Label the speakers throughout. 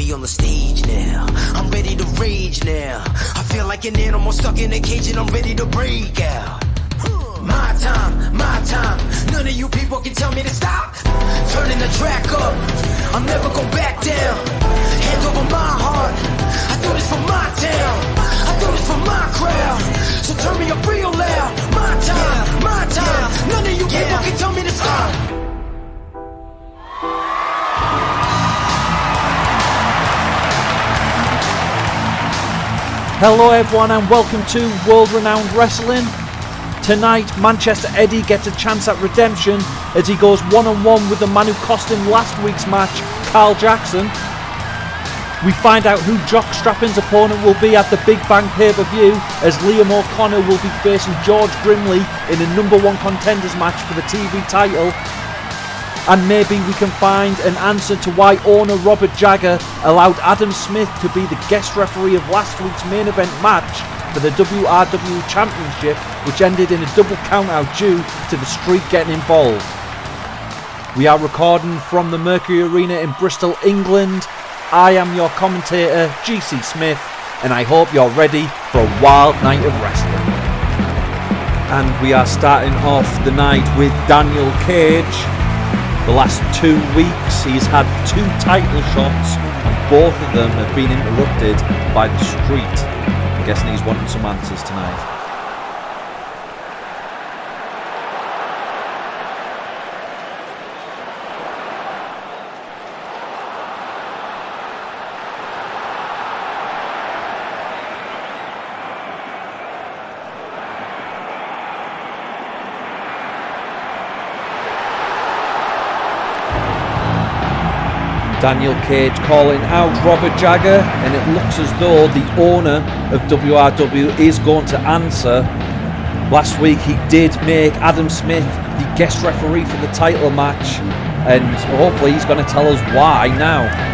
Speaker 1: be on the stage now. I'm ready to rage now. I feel like an animal stuck in a cage and I'm ready to break out. My time, my time. None of you people can tell me to stop. Turning the track up, I'm never gonna back down. Hand over my heart, I do this for my town. I do this for my crowd. So turn me up real loud. My time, my time. None of you people can tell me to stop.
Speaker 2: Hello everyone and welcome to World Renowned Wrestling. Tonight, Manchester Eddie gets a chance at redemption as he goes one-on-one with the man who cost him last week's match, Karl Jackson. We find out who Jockstrappen's opponent will be at the Big Bang pay-per-view as Liam O'Connor will be facing George Grimley in a number one contenders match for the TV title. And maybe we can find an answer to why owner Robert Jagger allowed Adam Smith to be the guest referee of last week's main event match for the WRW Championship, which ended in a double countout due to the Streak getting involved. We are recording from the Mercury Arena in Bristol, England. I am your commentator, GC Smith, and I hope you're ready for a wild night of wrestling. And we are starting off the night with Daniel Cage. The last 2 weeks he's had 2 title shots and both of them have been interrupted by the Street. I'm guessing he's wanting some answers tonight. Daniel Cage calling out Robert Jagger, and it looks as though the owner of WRW is going to answer. Last week he did make Adam Smith the guest referee for the title match, and hopefully he's going to tell us why now.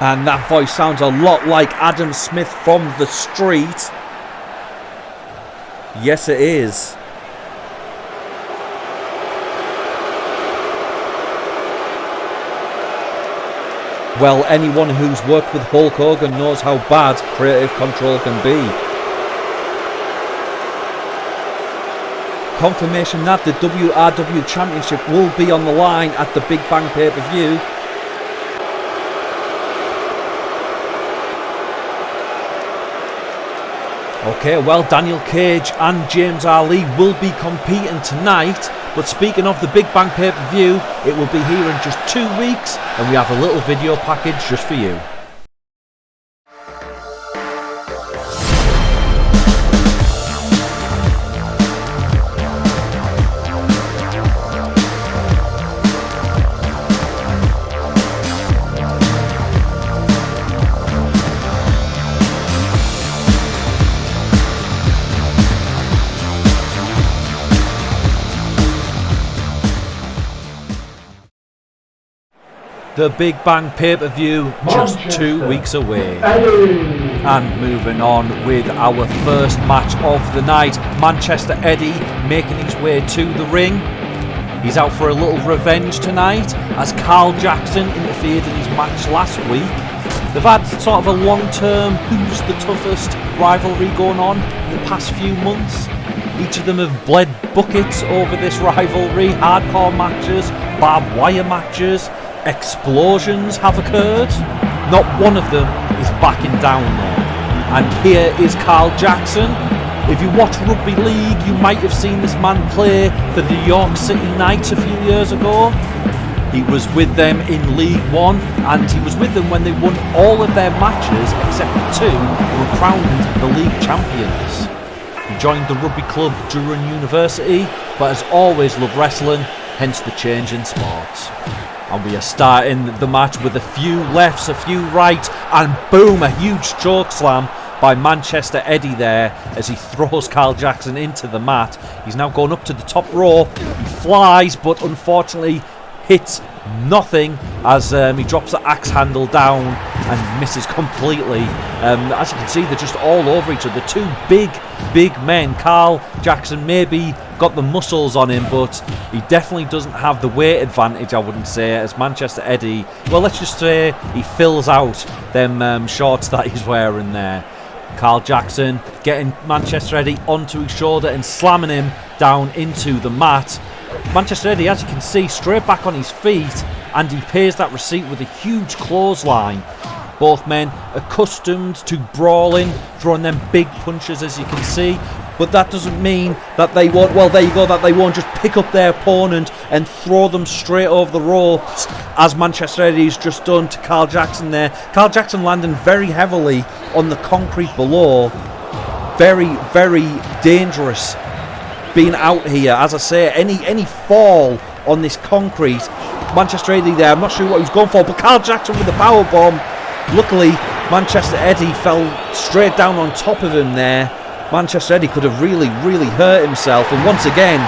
Speaker 2: And that voice sounds a lot like Adam Smith from the Street. Yes, it is. Well, anyone who's worked with Hulk Hogan knows how bad creative control can be. Confirmation that the WRW Championship will be on the line at the Big Bang pay-per-view. Okay, well, Daniel Cage and James Ali will be competing tonight, but speaking of the Big Bang pay-per-view, it will be here in just 2 weeks, and we have a little video package just for you. The Big Bang pay-per-view just 2 weeks away. And moving on with our first match of the night, Manchester Eddie making his way to the ring. He's out for a little revenge tonight as Karl Jackson interfered in his match last week. They've had sort of a long-term who's the toughest rivalry going on in the past few months. Each of them have bled buckets over this rivalry, hardcore matches, barbed wire matches. Explosions have occurred. Not one of them is backing down though. And here is Karl Jackson. If you watch rugby league, you might have seen this man play for the York City Knights a few years ago. He was with them in League One, and he was with them when they won all of their matches except for 2 and were crowned the league champions. joined the rugby club Durham University, but has always loved wrestling, hence the change in sports. And we are starting the match with a few lefts, a few rights, and boom, a huge choke slam by Manchester Eddie there as he throws Karl Jackson into the mat. He's now going up to the top rope. He flies, but unfortunately hits nothing as he drops the axe handle down and misses completely. As you can see, they're just all over each other. Two big men. Karl Jackson maybe got the muscles on him, but he definitely doesn't have the weight advantage, I wouldn't say, as Manchester Eddie, well, let's just say he fills out them shorts that he's wearing there. Karl Jackson getting Manchester Eddie onto his shoulder and slamming him down into the mat. Manchester Eddie, as you can see, straight back on his feet, and he pays that receipt with a huge clothesline. Both men accustomed to brawling, throwing them big punches, as you can see. But that doesn't mean that they won't, well, there you go, that they won't just pick up their opponent and throw them straight over the ropes, as Manchester Eddie's just done to Karl Jackson there. Karl Jackson landing very heavily on the concrete below. Very dangerous being out here. As I say, any fall on this concrete, Manchester Eddie there, I'm not sure what he was going for, but Karl Jackson with the power bomb. Luckily, Manchester Eddie fell straight down on top of him there. Manchester Eddie could have really hurt himself, and once again,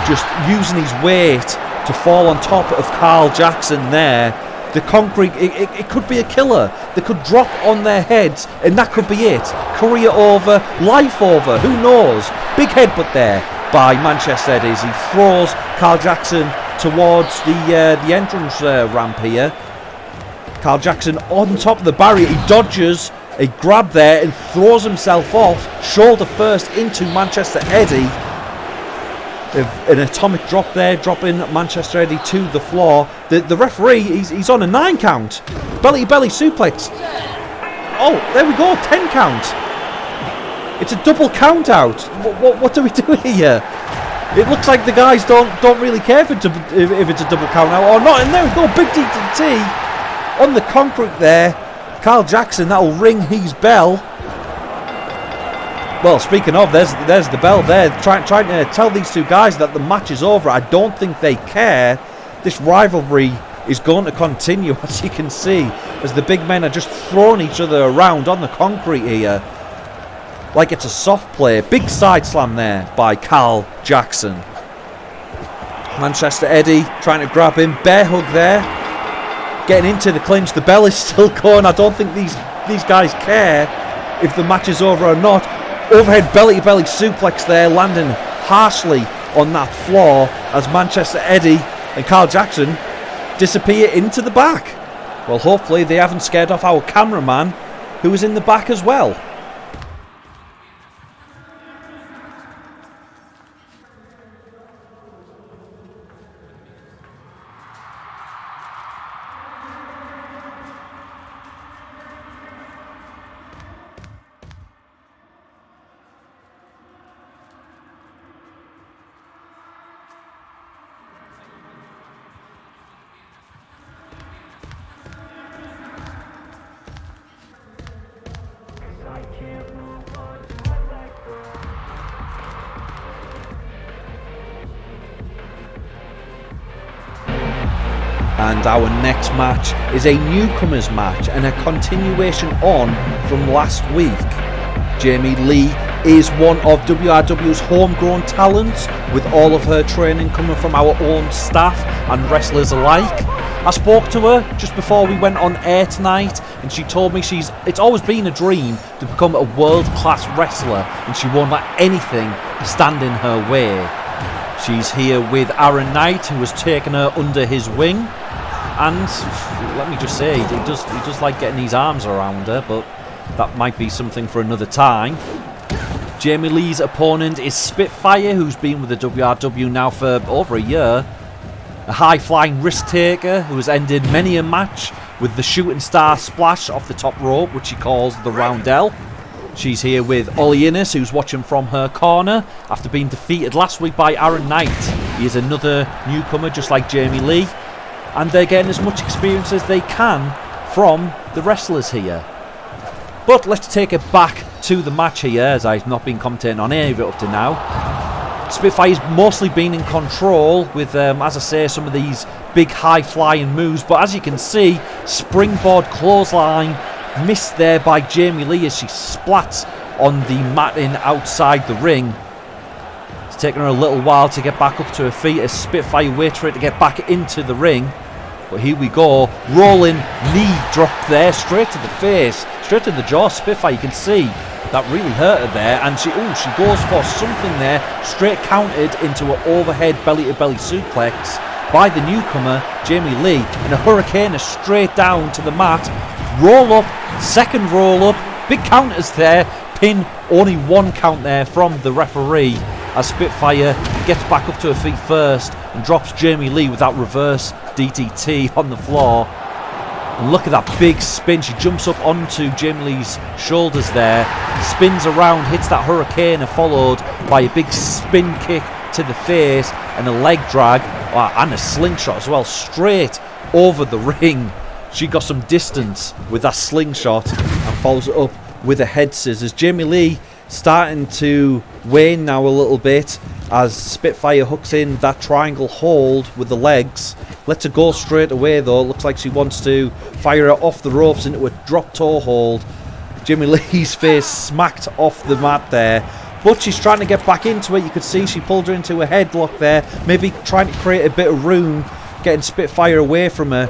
Speaker 2: just using his weight to fall on top of Karl Jackson there. The concrete, it could be a killer. They could drop on their heads, and that could be it. Career over, life over, who knows? Big headbutt there by Manchester Eddie as he throws Karl Jackson towards the entrance ramp here. Karl Jackson on top of the barrier, he dodges a grab there and throws himself off, shoulder first into Manchester Eddie. An atomic drop there, dropping Manchester Eddie to the floor. The referee, he's on a 9 count. Belly suplex. Oh, there we go, 10 count. It's a double count out. What do we do here? It looks like the guys don't really care if it's a double count out or not. And there we go, big DDT on the concrete there. Karl Jackson, that'll ring his bell. Well, speaking of, there's the bell there, trying to tell these two guys that the match is over. I don't think they care. This rivalry is going to continue, as you can see, as the big men are just throwing each other around on the concrete here like it's a soft play. Big side slam there by Karl Jackson. Manchester Eddie trying to grab him. Bear hug there. Getting into the clinch. The bell is still going. I don't think these guys care if the match is over or not. Overhead belly-to-belly suplex there, landing harshly on that floor as Manchester Eddie and Karl Jackson disappear into the back. Well, hopefully they haven't scared off our cameraman, who is in the back as well. And our next match is a newcomers match and a continuation on from last week. Jamie Lee is one of WRW's homegrown talents, with all of her training coming from our own staff and wrestlers alike. I spoke to her just before we went on air tonight, and she told me it's always been a dream to become a world-class wrestler, and she won't let anything stand in her way. She's here with Aaron Knight, who has taken her under his wing. And let me just say, he does like getting his arms around her, but that might be something for another time. Jamie Lee's opponent is Spitfire, who's been with the WRW now for over a year. A high-flying risk-taker who has ended many a match with the shooting star splash off the top rope, which she calls the roundel. She's here with Ollie Innes, who's watching from her corner after being defeated last week by Aaron Knight. He is another newcomer, just like Jamie Lee. And they're getting as much experience as they can from the wrestlers here. But let's take it back to the match here, as I've not been commentating on any of it up to now. Spitfire's mostly been in control with, as I say, some of these big high-flying moves. But as you can see, springboard clothesline missed there by Jamie Lee as she splats on the matting outside the ring. It's taken her a little while to get back up to her feet as Spitfire waits for it to get back into the ring. But here we go. Rolling knee drop there, straight to the face, straight to the jaw. Spitfire, you can see that really hurt her there, and she goes for something there, straight countered into an overhead belly-to-belly suplex by the newcomer, Jamie Lee, and a hurricane straight down to the mat. Roll up, second roll up, big counters there, pin, only one count there from the referee as Spitfire gets back up to her feet first and drops Jamie Lee with that reverse DDT on the floor. And look at that big spin. She jumps up onto Jamie Lee's shoulders there, spins around, hits that hurricane, followed by a big spin kick to the face and a leg drag and a slingshot as well, straight over the ring. She got some distance with that slingshot and follows it up with a head scissors. Jamie Lee starting to wane now a little bit as Spitfire hooks in that triangle hold with the legs. Lets her go straight away though. Looks like she wants to fire her off the ropes into a drop toe hold. Jamie Lee's face smacked off the mat there, but she's trying to get back into it. You could see she pulled her into a headlock there, maybe trying to create a bit of room, getting Spitfire away from her,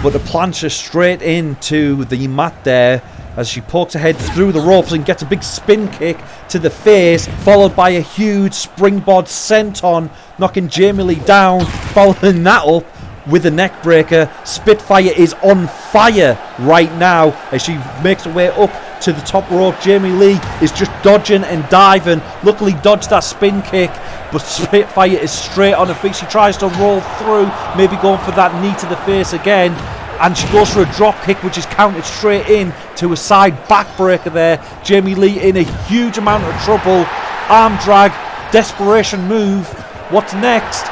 Speaker 2: but the plants her straight into the mat there as she pokes her head through the ropes and gets a big spin kick to the face, followed by a huge springboard senton, knocking Jamie Lee down, following that up with a neck breaker. Spitfire is on fire right now as she makes her way up to the top rope. Jamie Lee is just dodging and diving. Luckily dodged that spin kick, but Spitfire is straight on her feet. She tries to roll through, maybe going for that knee to the face again, and she goes for a drop kick which is counted straight in to a side backbreaker there. Jamie Lee in a huge amount of trouble. Arm drag, desperation move. What's next?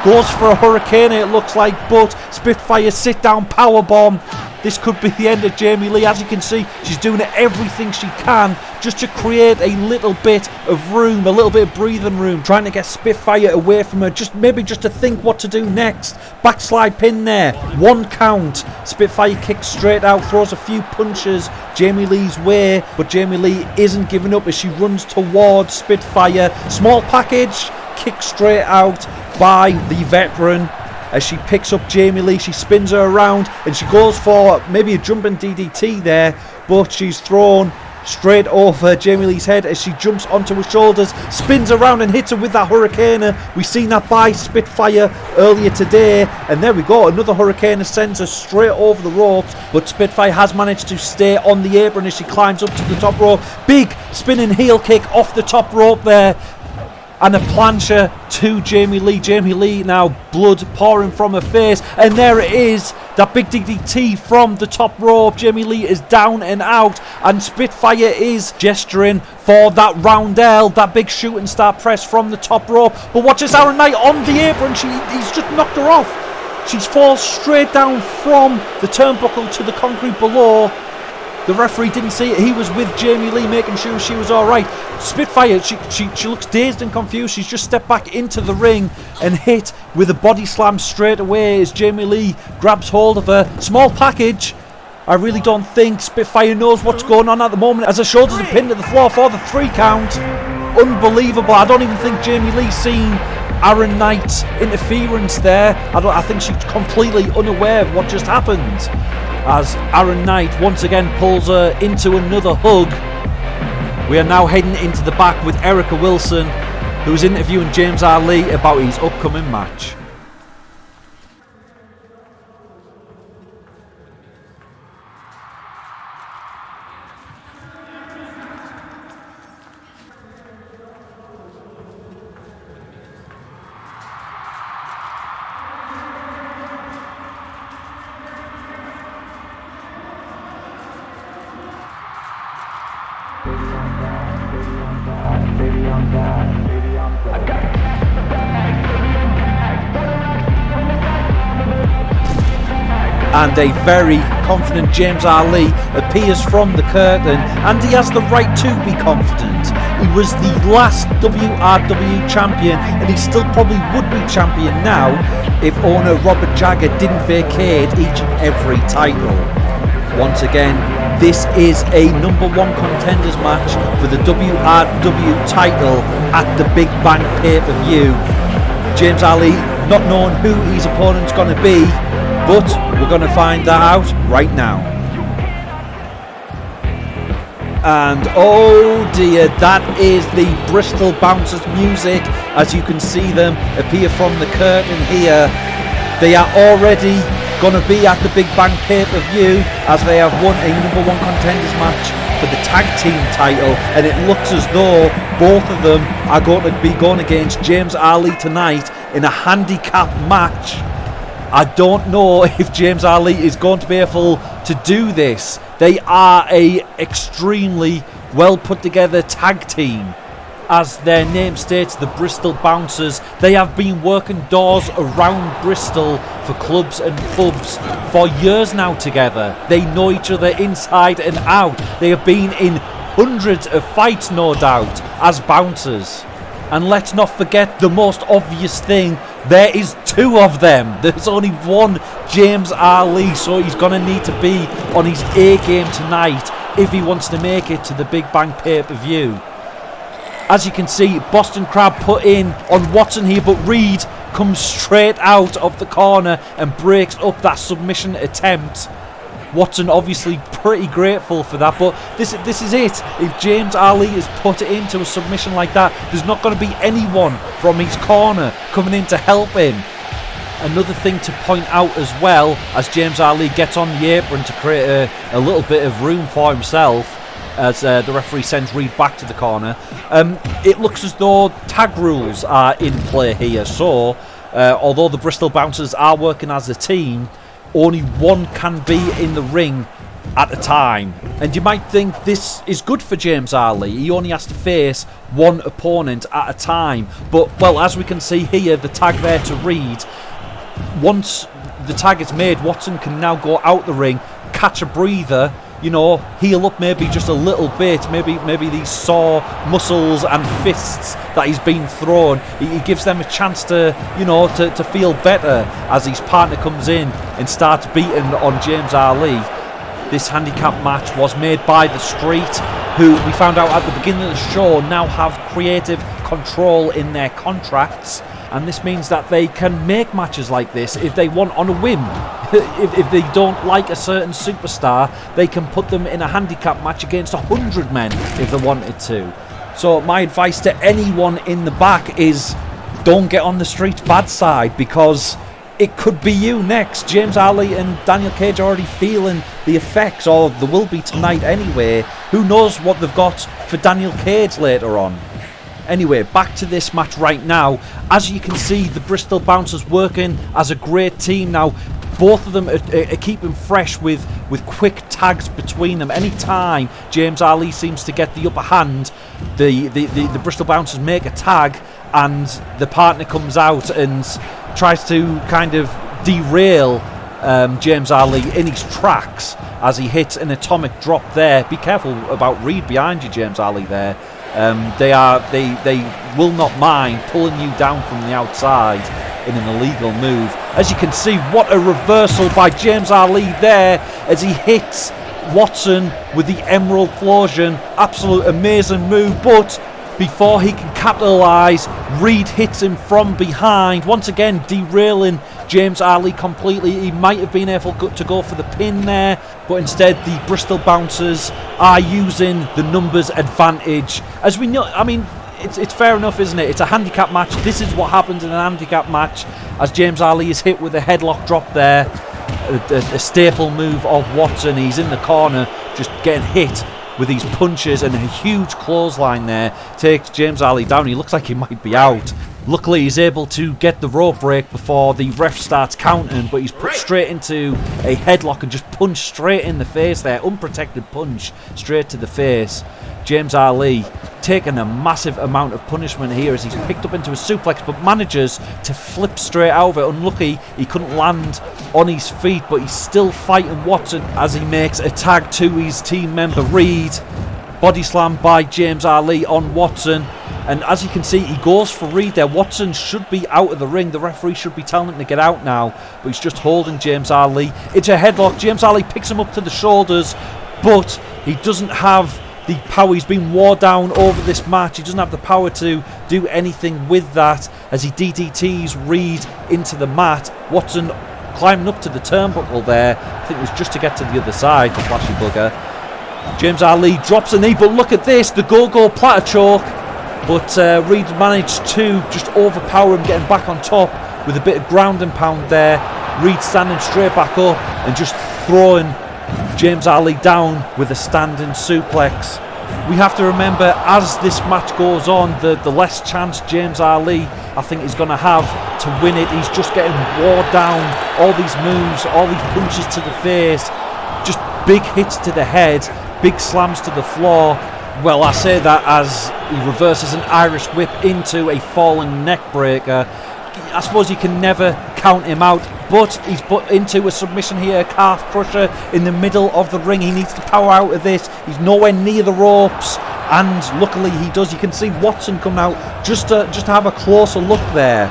Speaker 2: Goes for a hurricane, it looks like, but Spitfire sit down powerbomb. This could be the end of Jamie Lee. As you can see, she's doing everything she can just to create a little bit of room, a little bit of breathing room, trying to get Spitfire away from her, just to think what to do next. Backslide pin there, one count. Spitfire kicks straight out, throws a few punches Jamie Lee's way, but Jamie Lee isn't giving up as she runs towards Spitfire. Small package, kick straight out by the veteran. As she picks up Jamie Lee, she spins her around and she goes for maybe a jumping DDT there, but she's thrown straight over Jamie Lee's head as she jumps onto her shoulders, spins around and hits her with that hurricane. We've seen that by Spitfire earlier today, and there we go, another hurricane sends her straight over the ropes, but Spitfire has managed to stay on the apron as she climbs up to the top rope. Big spinning heel kick off the top rope there, and a plancher to Jamie Lee. Jamie Lee now blood pouring from her face, and there it is, that big DDT from the top rope. Jamie Lee is down and out, and Spitfire is gesturing for that roundel, that big shooting star press from the top rope. But watch this, Aaron Knight on the apron, he's just knocked her off. She falls straight down from the turnbuckle to the concrete below. The referee didn't see it. He was with Jamie Lee making sure she was alright. Spitfire, she looks dazed and confused. She's just stepped back into the ring and hit with a body slam straight away as Jamie Lee grabs hold of her. Small package. I really don't think Spitfire knows what's going on at the moment as her shoulders are pinned to the floor for the 3 count. Unbelievable. I don't even think Jamie Lee's seen Aaron Knight's interference there. I think she's completely unaware of what just happened, as Aaron Knight once again pulls her into another hug. We are now heading into the back with Erica Wilson, who's interviewing James Ali about his upcoming match. and a very confident James Ali appears from the curtain, and he has the right to be confident. He was the last WRW champion, and he still probably would be champion now if Owner Robert Jagger didn't vacate each and every title. Once again, this is a number 1 contenders match for the WRW title at the Big Bang pay-per-view. James Ali not knowing who his opponent's going to be, but we're going to find that out right now. And oh dear, that is the Bristol Bouncers music as you can see them appear from the curtain here. They are already going to be at the Big Bang pay-per-view as they have won a number 1 contenders match for the tag team title, and it looks as though both of them are going to be going against James Ali tonight in a handicap match. I don't know if James Ali is going to be able to do this. They are a extremely well put together tag team. As their name states, the Bristol Bouncers, they have been working doors around Bristol for clubs and pubs for years now together. They know each other inside and out. They have been in hundreds of fights, no doubt, as bouncers. And let's not forget the most obvious thing, there is 2 of them. There's only one James Ali, so he's going to need to be on his A game tonight if he wants to make it to the Big Bang pay-per-view. As you can see, Boston Crab put in on Watson here, but Reed comes straight out of the corner and breaks up that submission attempt. Watson obviously pretty grateful for that, but this is it. If James Ali is put into a submission like that, there's not going to be anyone from his corner coming in to help him. Another thing to point out as well, as James Ali gets on the apron to create a little bit of room for himself, as the referee sends Reed back to the corner, it looks as though tag rules are in play here. So, although the Bristol Bouncers are working as a team, only one can be in the ring at a time. And you might think this is good for James Ali. He only has to face one opponent at a time. But, well, as we can see here, the tag there to Reed. Once the tag is made, Watson can now go out the ring, catch a breather, you know, heal up maybe just a little bit, maybe these sore muscles and fists that he's been thrown, he gives them a chance to, you know, to feel better as his partner comes in and starts beating on James Ali. This handicap match was made by The Street, who we found out at the beginning of the show now have creative control in their contracts, and this means that they can make matches like this if they want on a whim. If they don't like a certain superstar, they can put them in a handicap match against 100 men if they wanted to. So my advice to anyone in the back is don't get on The Street's bad side, because it could be you next. James Ali and Daniel Cage are already feeling the effects, or there will be tonight anyway. Who knows what they've got for Daniel Cage later on. Anyway, back to this match right now. As you can see, the Bristol Bouncers working as a great team now. Both of them are keeping fresh with quick tags between them. Anytime James Ali seems to get the upper hand, the Bristol Bouncers make a tag, and the partner comes out and tries to kind of derail James Ali in his tracks as he hits an atomic drop there. Be careful about Reed behind you, James Ali there. They will not mind pulling you down from the outside in an illegal move. As you can see, what a reversal by James Ali there as he hits Watson with the Emerald Flosion. Absolute amazing move, but before he can capitalise, Reed hits him from behind, once again derailing James Ali completely. He might have been able to go for the pin there, but instead the Bristol Bouncers are using the numbers advantage. As we know, I mean, it's fair enough, isn't it? It's a handicap match. This is what happens in an handicap match, as James Ali is hit with a headlock drop there, a staple move of Watson. He's in the corner just getting hit with these punches, and a huge clothesline there takes James Ali down. He looks like he might be out. Luckily he's able to get the rope break before the ref starts counting, but he's put straight into a headlock and just punched straight in the face there. Unprotected punch straight to the face. James Ali taking a massive amount of punishment here as he's picked up into a suplex but manages to flip straight out of it. Unlucky he couldn't land on his feet, but he's still fighting Watson as he makes a tag to his team member Reed. Body slam by James Ali on Watson, and as you can see, he goes for Reed there. Watson should be out of the ring. The referee should be telling him to get out now, but he's just holding James Ali. It's a headlock. James Ali picks him up to the shoulders, but he doesn't have the power. He's been wore down over this match. He doesn't have the power to do anything with that as he DDTs Reed into the mat. Watson climbing up to the turnbuckle there. I think it was just to get to the other side, the flashy bugger. James Ali drops a knee, but look at this, the go-go platter choke. But Reed managed to just overpower him, getting back on top with a bit of ground and pound there. Reed standing straight back up and just throwing James Ali down with a standing suplex. We have to remember, as this match goes on, the less chance James Ali, I think, is going to have to win it. He's just getting wore down. All these moves, all these punches to the face, just big hits to the head, big slams to the floor. Well, I say that as he reverses an Irish whip into a falling neck breaker. I suppose you can never count him out, but he's put into a submission here, a calf crusher in the middle of the ring. He needs to power out of this. He's nowhere near the ropes, and luckily he does. You can see Watson coming out just to have a closer look there.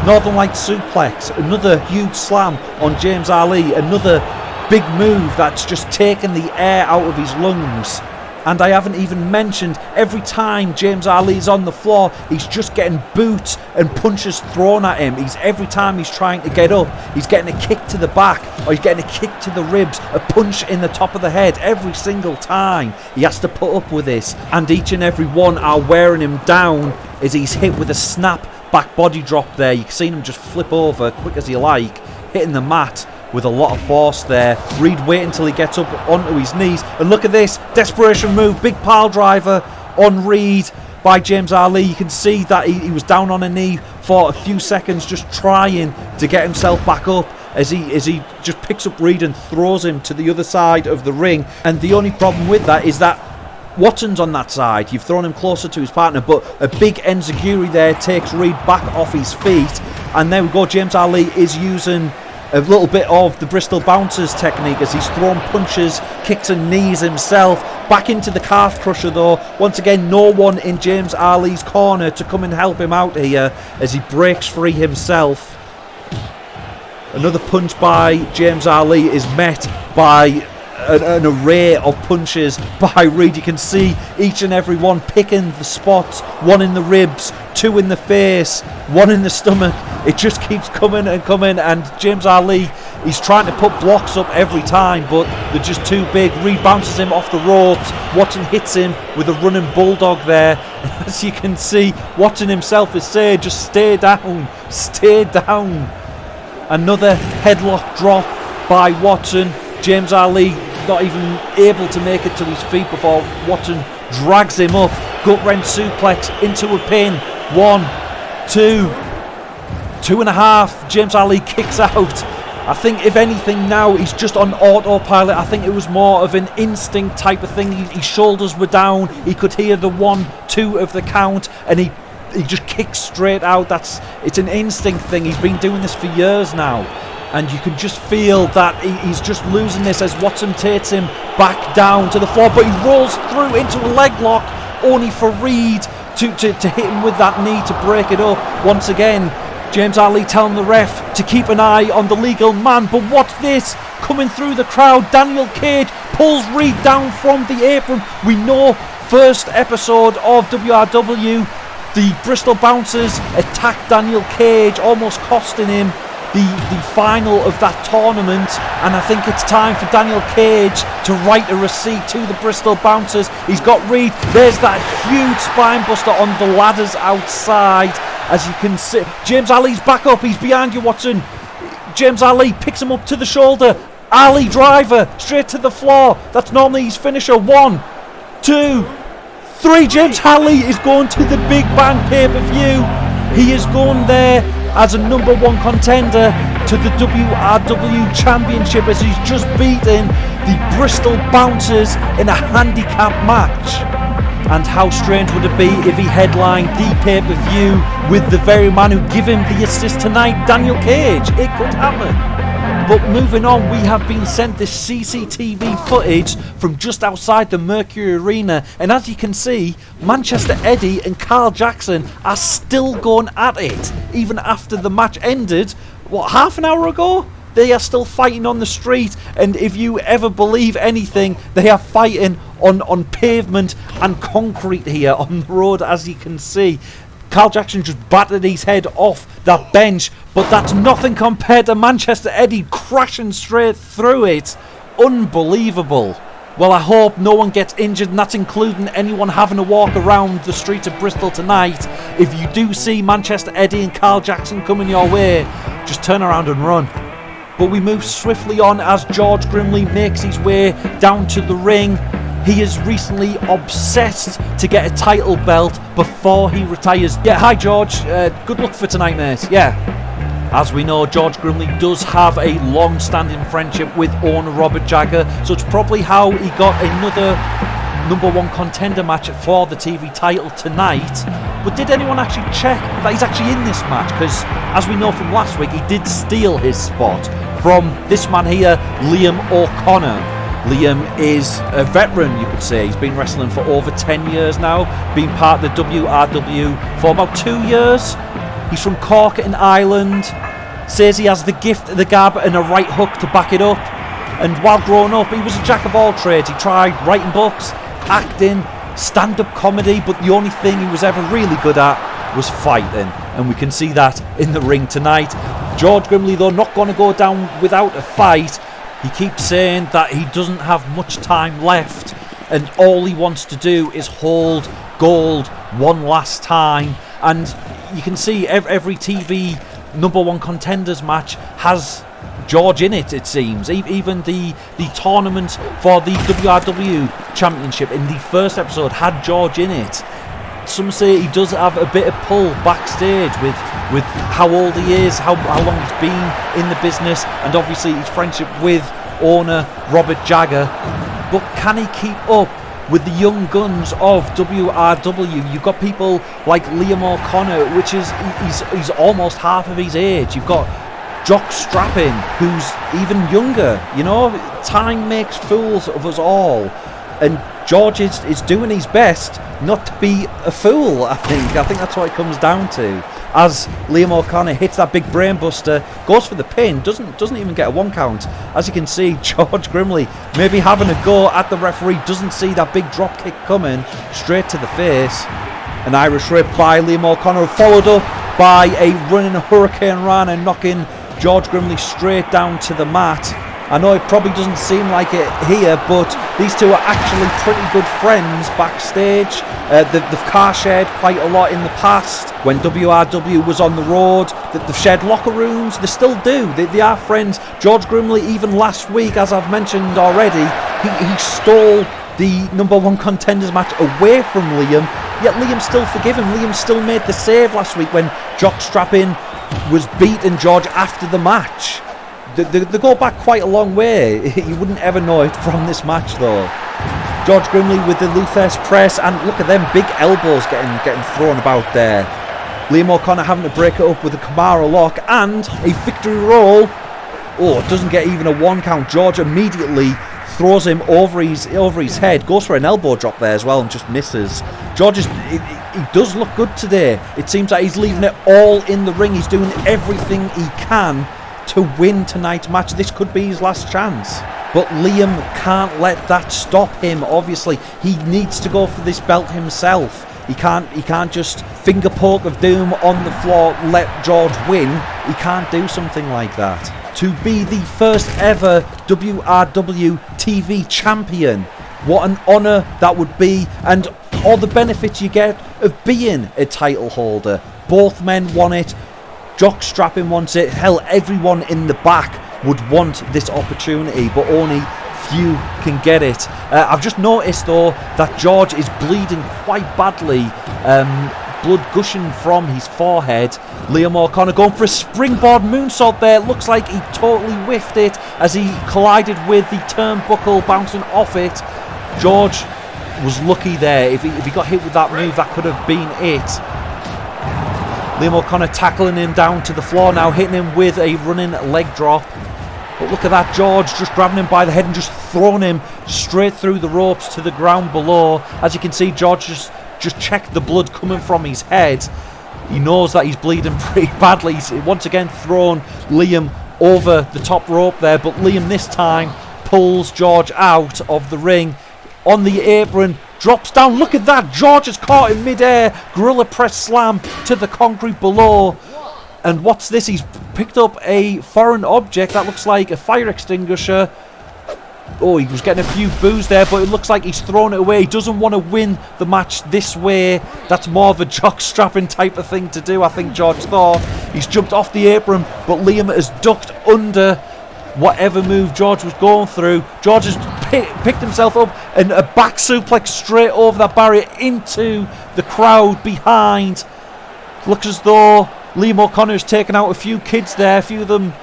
Speaker 2: Northern Light suplex, another huge slam on James Ali, another big move that's just taken the air out of his lungs. And I haven't even mentioned, every time James Ali's on the floor, he's just getting boots and punches thrown at him. Every time he's trying to get up, he's getting a kick to the back, or he's getting a kick to the ribs, a punch in the top of the head. Every single time he has to put up with this, and each and every one are wearing him down as he's hit with a snap back body drop there. You've seen him just flip over quick as you like, hitting the mat with a lot of force there. Reed wait until he gets up onto his knees, and look at this desperation move, big pile driver on Reed by James Ali. You can see that he was down on a knee for a few seconds, just trying to get himself back up as he just picks up Reed and throws him to the other side of the ring. And the only problem with that is that Watson's on that side. You've thrown him closer to his partner, but a big enziguri there takes Reed back off his feet, and there we go. James Ali is using a little bit of the Bristol Bouncers technique as he's thrown punches, kicks and knees himself. Back into the calf crusher though. Once again, no one in James Ali's corner to come and help him out here as he breaks free himself. Another punch by James Ali is met by an array of punches by Reed. You can see each and every one picking the spots. One in the ribs, two in the face, one in the stomach. It just keeps coming and coming, and James Ali, he's trying to put blocks up every time, but they're just too big. Reed bounces him off the ropes. Watson hits him with a running bulldog there. And as you can see, Watson himself is saying, just stay down, stay down. Another headlock drop by Watson. James Ali not even able to make it to his feet before Watson drags him up. Gut wrench suplex into a pin. 1, 2, 2.5. James Ali kicks out. I think if anything now he's just on autopilot. I think it was more of an instinct type of thing. His shoulders were down. He could hear the 1, 2 of the count, and he just kicks straight out. It's an instinct thing. He's been doing this for years now. And you can just feel that he's just losing this as Watson takes him back down to the floor. But he rolls through into a leg lock, only for Reed to hit him with that knee to break it up. Once again, James Ali telling the ref to keep an eye on the legal man. But what's this? Coming through the crowd, Daniel Cage pulls Reed down from the apron. We know, first episode of WRW, the Bristol Bouncers attacked Daniel Cage, almost costing him the final of that tournament. And I think it's time for Daniel Cage to write a receipt to the Bristol Bouncers. He's got Reed. There's that huge spine buster on the ladders outside. As you can see, James Ali's back up. He's behind you, Watson. James Ali picks him up to the shoulder. Ali driver straight to the floor. That's normally his finisher. 1, 2, 3. James Ali is going to the Big Bang PPV. He is going there as a number 1 contender to the WRW Championship, as he's just beaten the Bristol Bouncers in a handicap match. And how strange would it be if he headlined the pay-per-view with the very man who gave him the assist tonight, Daniel Cage? It could happen. But moving on, we have been sent this CCTV footage from just outside the Mercury Arena, and as you can see, Manchester Eddie and Karl Jackson are still going at it, even after the match ended, what, half an hour ago? They are still fighting on the street, and if you ever believe anything, they are fighting on pavement and concrete here on the road, as you can see. Karl Jackson just battered his head off that bench, but that's nothing compared to Manchester Eddie crashing straight through it. Unbelievable. Well, I hope no one gets injured, and that's including anyone having to walk around the streets of Bristol tonight. If you do see Manchester Eddie and Karl Jackson coming your way, just turn around and run. But we move swiftly on as George Grimley makes his way down to the ring. He is recently obsessed to get a title belt before he retires. Yeah, hi George, good luck for tonight, mate. Yeah, as we know, George Grimley does have a long-standing friendship with Owner Robert Jagger, so it's probably how he got another #1 contender match for the TV title tonight. But did anyone actually check that he's actually in this match? Because as we know from last week, he did steal his spot from this man here, Liam O'Connor. Liam is a veteran, you could say. He's been wrestling for over 10 years now, been part of the WRW for about 2 years. He's from Cork in Ireland, says he has the gift of the gab and a right hook to back it up. And while growing up, he was a jack of all trades. He tried writing books, acting, stand-up comedy, but the only thing he was ever really good at was fighting. And we can see that in the ring tonight. George Grimley, though, not going to go down without a fight. He keeps saying that he doesn't have much time left, and all he wants to do is hold gold one last time. And you can see every TV #1 contenders match has George in it, it seems. Even the tournament for the WRW Championship in the first episode had George in it. Some say he does have a bit of pull backstage with how old he is, how long he's been in the business, and obviously his friendship with owner Robert Jagger. But can he keep up with the young guns of WRW? You've got people like Liam O'Connor, which is he's almost half of his age. You've got Jock Strappin, who's even younger. You know, time makes fools of us all, and George is doing his best not to be a fool. I think that's what it comes down to. As Liam O'Connor hits that big brainbuster, goes for the pin, doesn't even get a 1 count. As you can see, George Grimley maybe having a go at the referee, doesn't see that big drop kick coming straight to the face. An Irish Rip by Liam O'Connor, followed up by a running Hurricane Rana, knocking George Grimley straight down to the mat. I know it probably doesn't seem like it here, but these two are actually pretty good friends backstage. They've car shared quite a lot in the past. When WRW was on the road, they've shared locker rooms. They still do. They are friends. George Grimley, even last week, as I've mentioned already, he stole the #1 contenders match away from Liam, yet Liam still forgave him. Liam still made the save last week when Jock Strappin was beating George after the match. They go back quite a long way. You wouldn't ever know it from this match, though. George Grimley with the Luthes press, and look at them big elbows getting thrown about there. Liam O'Connor having to break it up with a Kamara lock and a victory roll. Oh, it doesn't get even a 1 count. George immediately throws him over his head, goes for an elbow drop there as well and just misses. George he does look good today. It seems like he's leaving it all in the ring. He's doing everything he can to win tonight's match. This could be his last chance. But Liam can't let that stop him, obviously. He needs to go for this belt himself. He can't just finger poke of doom on the floor, let George win. He can't do something like that. To be the first ever WRW TV champion, what an honour that would be, and all the benefits you get of being a title holder. Both men want it. Jock Strappin wants it. Hell, everyone in the back would want this opportunity, but only few can get it. I've just noticed though that George is bleeding quite badly, blood gushing from his forehead. Liam O'Connor going for a springboard moonsault there. Looks like he totally whiffed it as he collided with the turnbuckle, bouncing off it. George was lucky there. If he got hit with that move, that could have been it. Liam O'Connor tackling him down to the floor now, hitting him with a running leg drop. But look at that, George just grabbing him by the head and just throwing him straight through the ropes to the ground below. As you can see, George just checked the blood coming from his head. He knows that he's bleeding pretty badly. He's once again thrown Liam over the top rope there, but Liam this time pulls George out of the ring on the apron, drops down. Look at that, George is caught in midair, gorilla press slam to the concrete below. And what's this? He's picked up a foreign object that looks like a fire extinguisher. Oh, he was getting a few boos there, but it looks like he's thrown it away. He doesn't want to win the match this way. That's more of a jock-strapping type of thing to do, I think George thought. He's jumped off the apron, but Liam has ducked under whatever move George was going through. George has picked himself up and a back suplex straight over that barrier into the crowd behind. Looks as though Liam O'Connor's taken out a few kids there, a few of them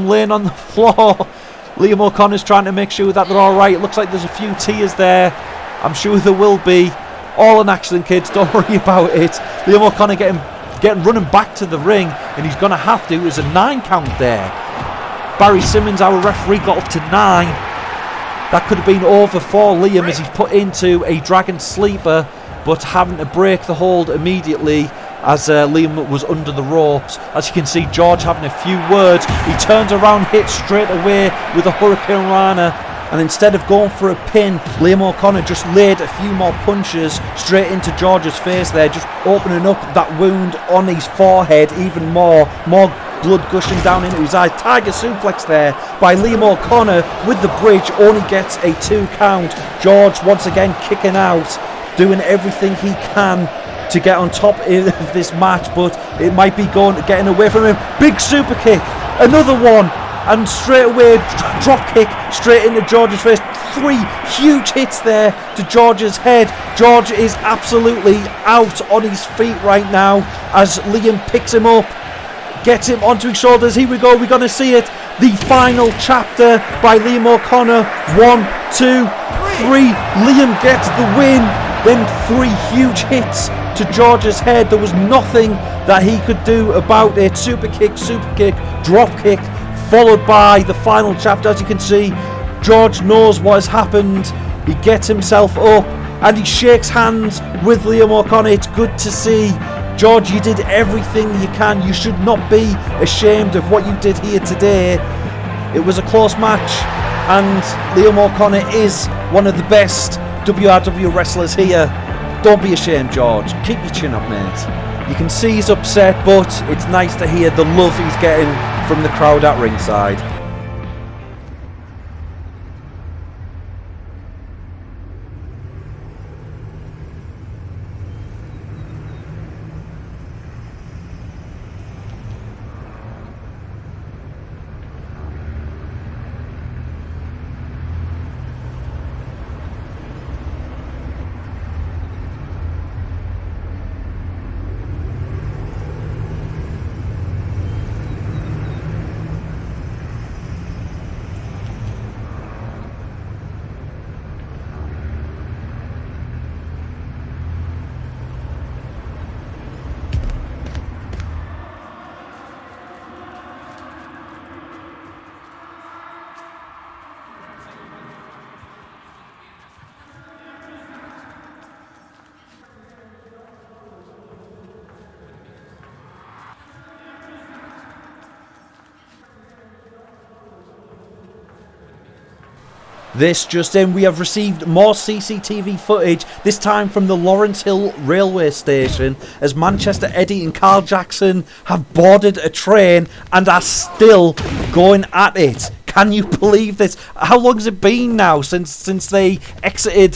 Speaker 2: laying on the floor. Liam O'Connor's trying to make sure that they're alright. It looks like there's a few tears there. I'm sure there will be. All an accident, kids, don't worry about it. Liam O'Connor getting running back to the ring, and he's going to have to. There's a 9 count there. Barry Simmons, our referee, got up to 9. That could have been over for Liam as he's put into a Dragon Sleeper, but having to break the hold immediately as Liam was under the ropes. As you can see, George having a few words. He turns around, hits straight away with a Hurricane Rana, and instead of going for a pin, Liam O'Connor just laid a few more punches straight into George's face there, just opening up that wound on his forehead even more blood gushing down into his eye. Tiger suplex there by Liam O'Connor with the bridge, only gets a 2 count. George once again kicking out, doing everything he can to get on top of this match, but it might be getting away from him. Big super kick, another one, and straight away drop kick straight into George's face. 3 huge hits there to George's head. George is absolutely out on his feet right now as Liam picks him up, gets him onto his shoulders. Here we go, we're going to see it. The final chapter by Liam O'Connor. 1, 2, 3. Liam gets the win. Then 3 huge hits to George's head. There was nothing that he could do about it. Super kick, drop kick, followed by the final chapter. As you can see, George knows what has happened. He gets himself up and he shakes hands with Liam O'Connor. It's good to see. George, you did everything you can. You should not be ashamed of what you did here today. It was a close match, and Liam O'Connor is one of the best WRW wrestlers here. Don't be ashamed, George. Keep your chin up, mate. You can see he's upset, but it's nice to hear the love he's getting from the crowd at ringside. This just in, we have received more CCTV footage, this time from the Lawrence Hill railway station, as Manchester Eddie and Karl Jackson have boarded a train and are still going at it. Can you believe this? How long has it been now since they exited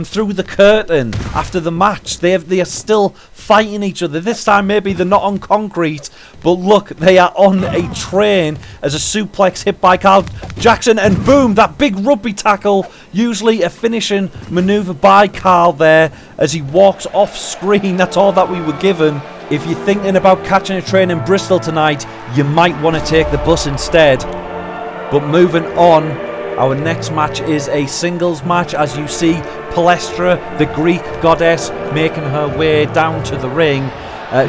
Speaker 2: through the curtain after the match? They are still fighting each other. This time maybe they're not on concrete, but look, they are on a train as a suplex hit by Karl Jackson, and boom, that big rugby tackle, usually a finishing manoeuvre by Karl there as he walks off screen. That's all that we were given. If you're thinking about catching a train in Bristol tonight, you might want to take the bus instead. But moving on, our next match is a singles match. As you see, Palestra, the Greek goddess, making her way down to the ring.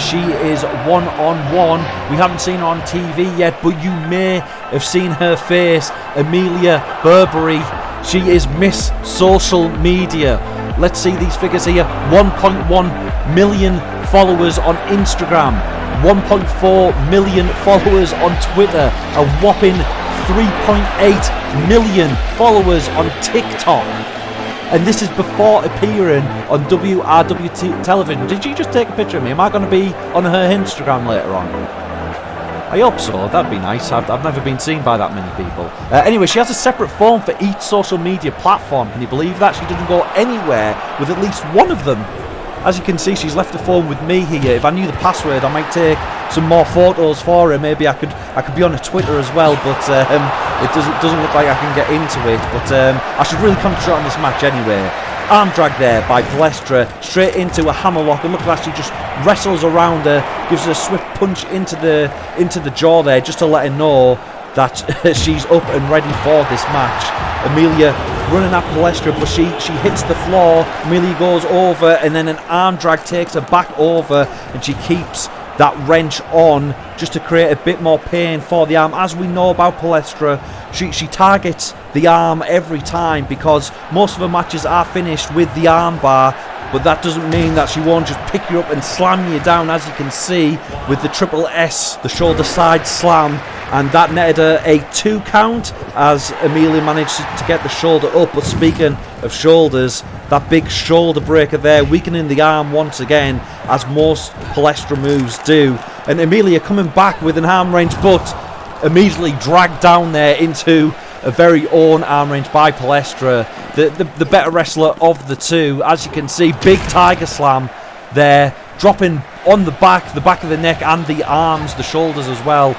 Speaker 2: She is one-on-one. We haven't seen her on TV yet, but you may have seen her face, Amelia Burberry. She is Miss Social Media. Let's see these figures here. 1.1 million followers on Instagram, 1.4 million followers on Twitter, a whopping 3.8 million followers on TikTok. And this is before appearing on WRW television. Did you just take a picture of me? Am I going to be on her Instagram later on? I hope so. That'd be nice. I've never been seen by that many people. Anyway, she has a separate phone for each social media platform. Can you believe that? She doesn't go anywhere with at least one of them. As you can see, she's left the phone with me here. If I knew the password, I might take some more photos for her. Maybe I could be on her Twitter as well, but it doesn't look like I can get into it. But I should really concentrate on this match anyway. Arm drag there by Palestra, straight into a hammerlock, and look at that, she just wrestles around her, gives her a swift punch into the jaw there, just to let her know that she's up and ready for this match. Amelia running at Palestra, but she hits the floor. Amelia goes over, and then an arm drag takes her back over, and she keeps that wrench on just to create a bit more pain for the arm. As we know about Palestra, she targets the arm every time because most of her matches are finished with the arm bar, but that doesn't mean that she won't just pick you up and slam you down, as you can see with the triple S, the shoulder side slam, and that netted her a 2 count as Amelia managed to get the shoulder up. But speaking of shoulders, that big shoulder breaker there, weakening the arm once again, as most Palestra moves do. And Amelia coming back with an arm range, but immediately dragged down there into a very own arm range by Palestra, the better wrestler of the two. As you can see, big tiger slam there, dropping on the back of the neck and the arms, the shoulders as well.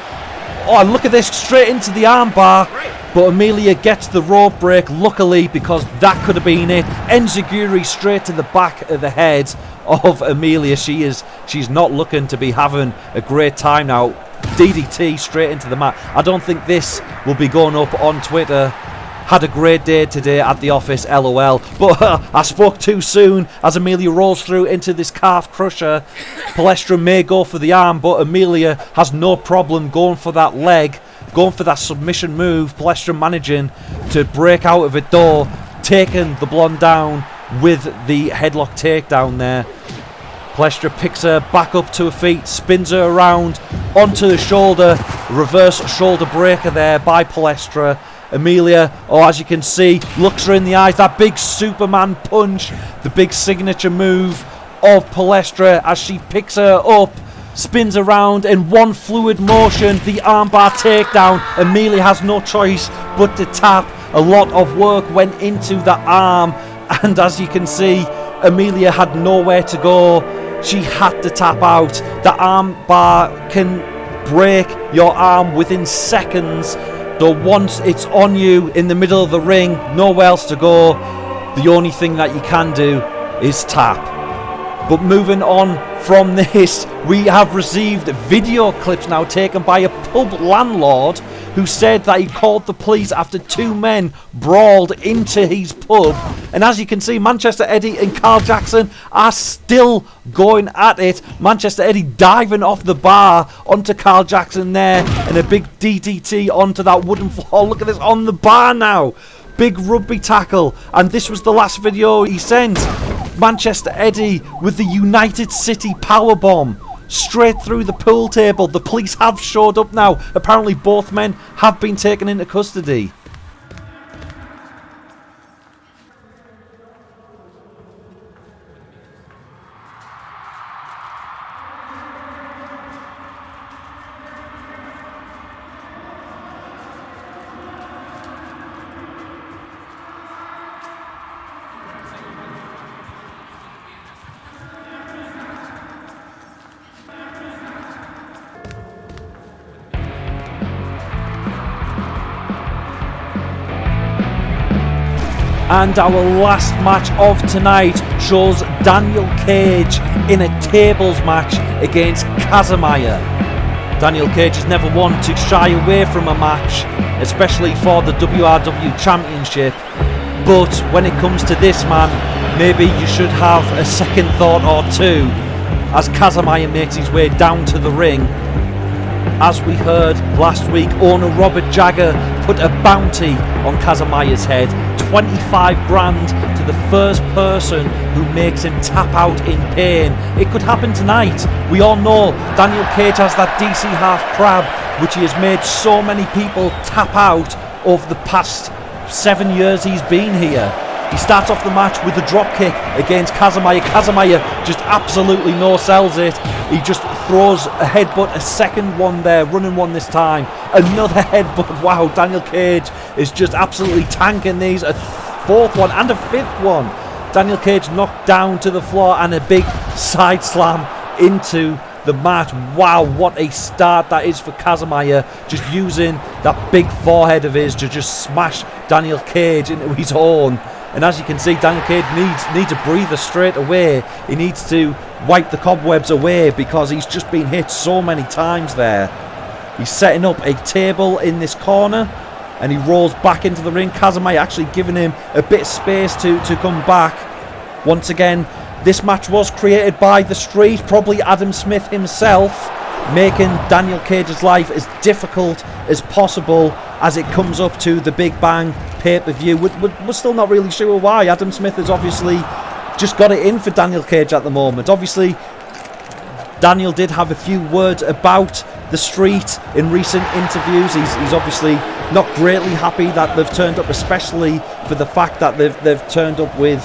Speaker 2: Oh, look at this, straight into the arm bar, but Amelia gets the rope break, luckily, because that could have been it. Enziguri straight to the back of the head of Amelia. She's not looking to be having a great time now. DDT straight into the mat. I don't think this will be going up on Twitter. Had a great day today at the office, LOL. But I spoke too soon as Amelia rolls through into this calf crusher. Palestra may go for the arm, but Amelia has no problem going for that leg, going for that submission move. Palestra managing to break out of it though, taking the blonde down with the headlock takedown there. Palestra picks her back up to her feet, spins her around onto the shoulder, reverse shoulder breaker there by Palestra. Amelia, as you can see, looks her in the eyes, that big Superman punch, the big signature move of Palestra as she picks her up, spins around in one fluid motion, the armbar takedown. Amelia has no choice but to tap. A lot of work went into the arm, and as you can see, Amelia had nowhere to go. She had to tap out. The arm bar can break your arm within seconds, though once it's on you in the middle of the ring, nowhere else to go, the only thing that you can do is tap. But moving on from this, we have received video clips now taken by a pub landlord who said that he called the police after two men brawled into his pub. And as you can see, Manchester Eddie and Karl Jackson are still going at it. Manchester Eddie diving off the bar onto Karl Jackson there, and a big DDT onto that wooden floor. Look at this on the bar now. Big rugby tackle, and this was the last video he sent. Manchester Eddie with the United City powerbomb straight through the pool table. The police have showed up now. Apparently both men have been taken into custody. And our last match of tonight shows Daniel Cage in a tables match against Casimir. Daniel Cage has never one to shy away from a match, especially for the WRW Championship. But when it comes to this man, maybe you should have a second thought or two as Kazamaya makes his way down to the ring. As we heard last week, Owner Robert Jagger put a bounty on Kazamaya's head, 25 grand to the first person who makes him tap out in pain. It could happen tonight. We all know Daniel Cage has that DC half crab, which he has made so many people tap out over the past 7 years he's been here. He starts off the match with a drop kick against Kazamaya. Kazamaya just absolutely no-sells it. He just throws a headbutt, a second one there, running one this time. Another headbutt. Wow, Daniel Cage is just absolutely tanking these. A fourth one and a fifth one. Daniel Cage knocked down to the floor and a big side slam into the mat. Wow, what a start that is for Kazamaya, just using that big forehead of his to just smash Daniel Cage into his own. And as you can see, Daniel Cage needs a breather straight away. He needs to wipe the cobwebs away because he's just been hit so many times there. He's setting up a table in this corner and he rolls back into the ring. Kazamaya actually giving him a bit of space to come back. Once again, this match was created by the Street, probably Adam Smith himself, making Daniel Cage's life as difficult as possible as it comes up to the Big Bang pay-per-view. We're still not really sure why. Adam Smith has obviously just got it in for Daniel Cage at the moment. Obviously, Daniel did have a few words about the Street in recent interviews. He's obviously not greatly happy that they've turned up, especially for the fact that they've turned up with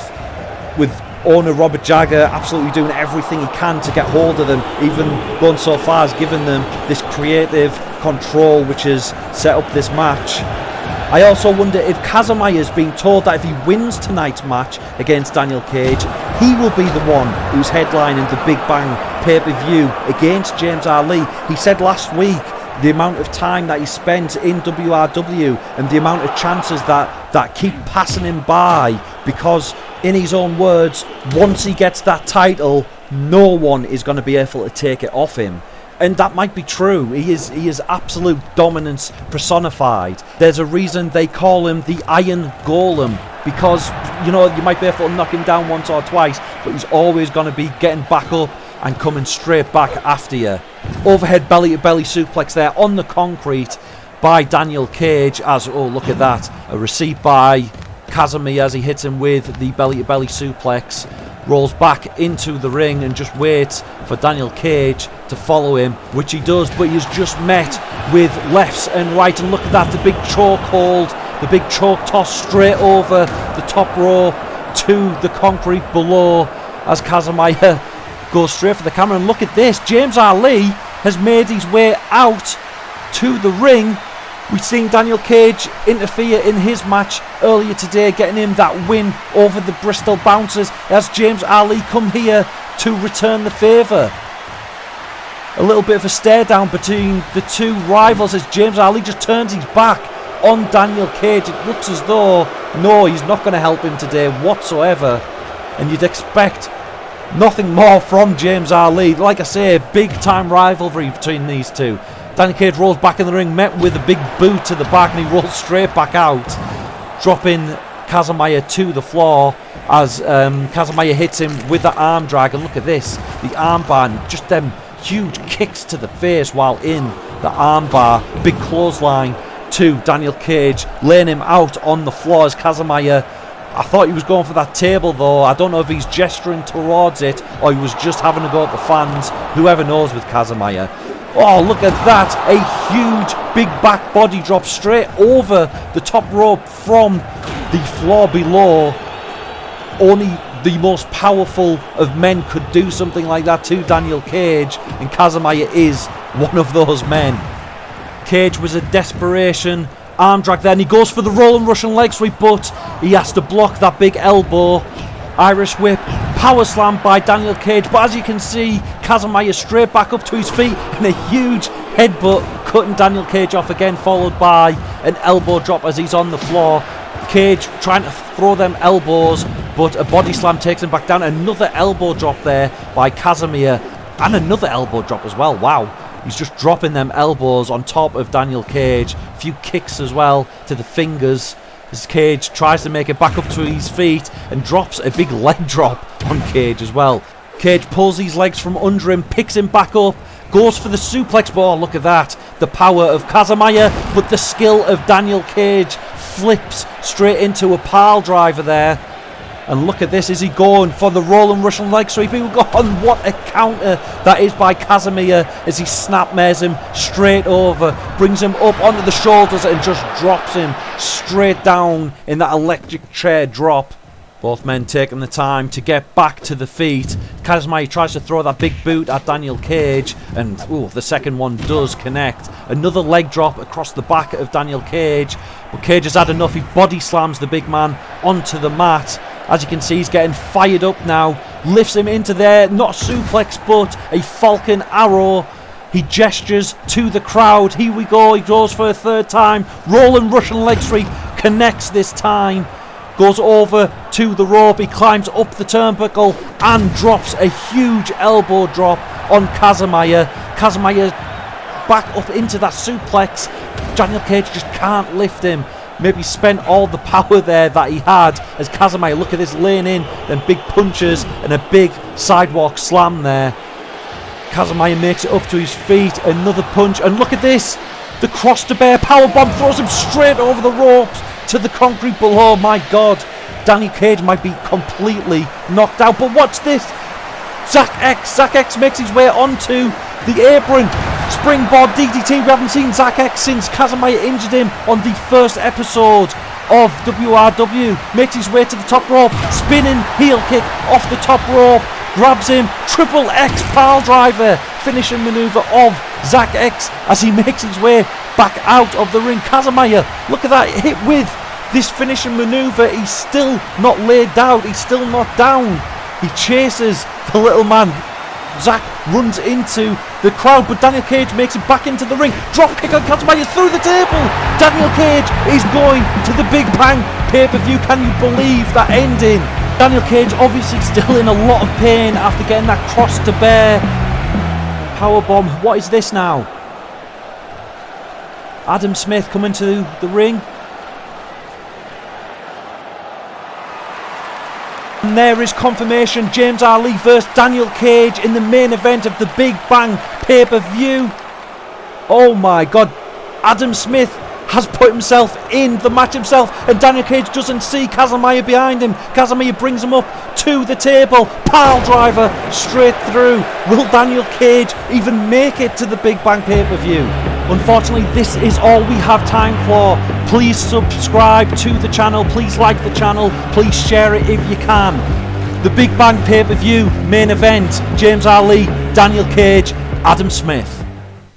Speaker 2: Owner Robert Jagger absolutely doing everything he can to get hold of them, even going so far as giving them this creative control which has set up this match. I also wonder if Kazamaya's being told that if he wins tonight's match against Daniel Cage, he will be the one who's headlining the Big Bang pay-per-view against James Ali. He said last week the amount of time that he spent in WRW and the amount of chances that keep passing him by, because in his own words, once he gets that title, no one is going to be able to take it off him. And that might be true. He is absolute dominance personified. There's a reason they call him the Iron Golem, because you might be able to knock him down once or twice, but he's always going to be getting back up and coming straight back after you. Overhead belly to belly suplex there on the concrete by Daniel Cage, as, oh look at that, a receipt by Kazamaya as he hits him with the belly to belly suplex. Rolls back into the ring and just waits for Daniel Cage to follow him, which he does, but he's just met with lefts and right, and look at that, the big choke hold, the big choke toss straight over the top rope to the concrete below as Kazamaya goes straight for the camera. And look at this, James Ali has made his way out to the ring. We've seen Daniel Cage interfere in his match earlier today, getting him that win over the Bristol Bouncers. As James Ali come here to return the favour. A little bit of a stare down between the two rivals as James Ali just turns his back on Daniel Cage. It looks as though, no, he's not going to help him today whatsoever. And you'd expect nothing more from James Ali. Like I say, big time rivalry between these two. Daniel Cage rolls back in the ring, met with a big boot to the back, and he rolls straight back out, dropping Kazamaya to the floor as Kazamaya hits him with the arm drag. And look at this, the armbar, and just them huge kicks to the face while in the armbar. Big clothesline to Daniel Cage, laying him out on the floor as Kazamaya, I thought he was going for that table though. I don't know if he's gesturing towards it or he was just having a go at the fans. Whoever knows with Kazamaya. Oh, look at that. A huge big back body drop straight over the top rope from the floor below. Only the most powerful of men could do something like that to Daniel Cage, and Kazamaya is one of those men. Cage was a desperation arm drag there, and he goes for the rolling Russian leg sweep, but he has to block that big elbow. Irish whip, power slam by Daniel Cage, but as you can see, Kazamaya straight back up to his feet and a huge headbutt cutting Daniel Cage off again, followed by an elbow drop as he's on the floor. Cage trying to throw them elbows, but a body slam takes him back down. Another elbow drop there by Kazamaya, and another elbow drop as well. Wow, he's just dropping them elbows on top of Daniel Cage. A few kicks as well to the fingers as Cage tries to make it back up to his feet and drops a big leg drop on Cage as well. Cage pulls his legs from under him, picks him back up, goes for the suplex ball. Look at that, the power of Kazamaya, but the skill of Daniel Cage flips straight into a pile driver there. And look at this, is he going for the rolling Russian leg sweep? He will go on. What a counter that is by Kazamaya as he snapmares him straight over, brings him up onto the shoulders and just drops him straight down in that electric chair drop. Both men taking the time to get back to the feet. Kazamaya tries to throw that big boot at Daniel Cage, and the second one does connect. Another leg drop across the back of Daniel Cage, but Cage has had enough. He body slams the big man onto the mat. As you can see, he's getting fired up now. Lifts him into there, not a suplex, but a Falcon Arrow. He gestures to the crowd. Here we go, he goes for a third time. Rolling Russian leg sweep, connects this time. Goes over to the rope, he climbs up the turnbuckle and drops a huge elbow drop on Kazamaya. Kazamaya back up into that suplex. Daniel Cage just can't lift him. Maybe spent all the power there that he had as Kazamaya, look at this, laying in, then big punches and a big sidewalk slam there. Kazamaya makes it up to his feet, another punch, and look at this, the cross to bear powerbomb throws him straight over the ropes to the concrete below. My God, Danny Cage might be completely knocked out, but watch this, Zach X makes his way onto the apron. Springboard DDT. We haven't seen Zach X since Kazamaya injured him on the first episode of WRW. Makes his way to the top rope. Spinning heel kick off the top rope. Grabs him. Triple X pile driver. Finishing maneuver of Zach X as he makes his way back out of the ring. Kazamaya, look at that hit with this finishing maneuver. He's still not laid down. He's still not down. He chases the little man. Zach runs into the crowd, but Daniel Cage makes it back into the ring. Drop kick on Kazamaya through the table. Daniel Cage is going to the Big Bang pay-per-view. Can you believe that ending? Daniel Cage obviously still in a lot of pain after getting that cross to bear powerbomb. What is this now? Adam Smith coming to the ring. And there is confirmation, James Ali versus Daniel Cage in the main event of the Big Bang pay-per-view. Oh my God, Adam Smith has put himself in the match himself, and Daniel Cage doesn't see Kazamaya behind him. Kazamaya brings him up to the table, pile driver straight through. Will Daniel Cage even make it to the Big Bang pay-per-view? Unfortunately, this is all we have time for. Please subscribe to the channel, please like the channel, please share it if you can. The Big Bang pay-per-view main event, James Ali, Daniel Cage, Adam Smith.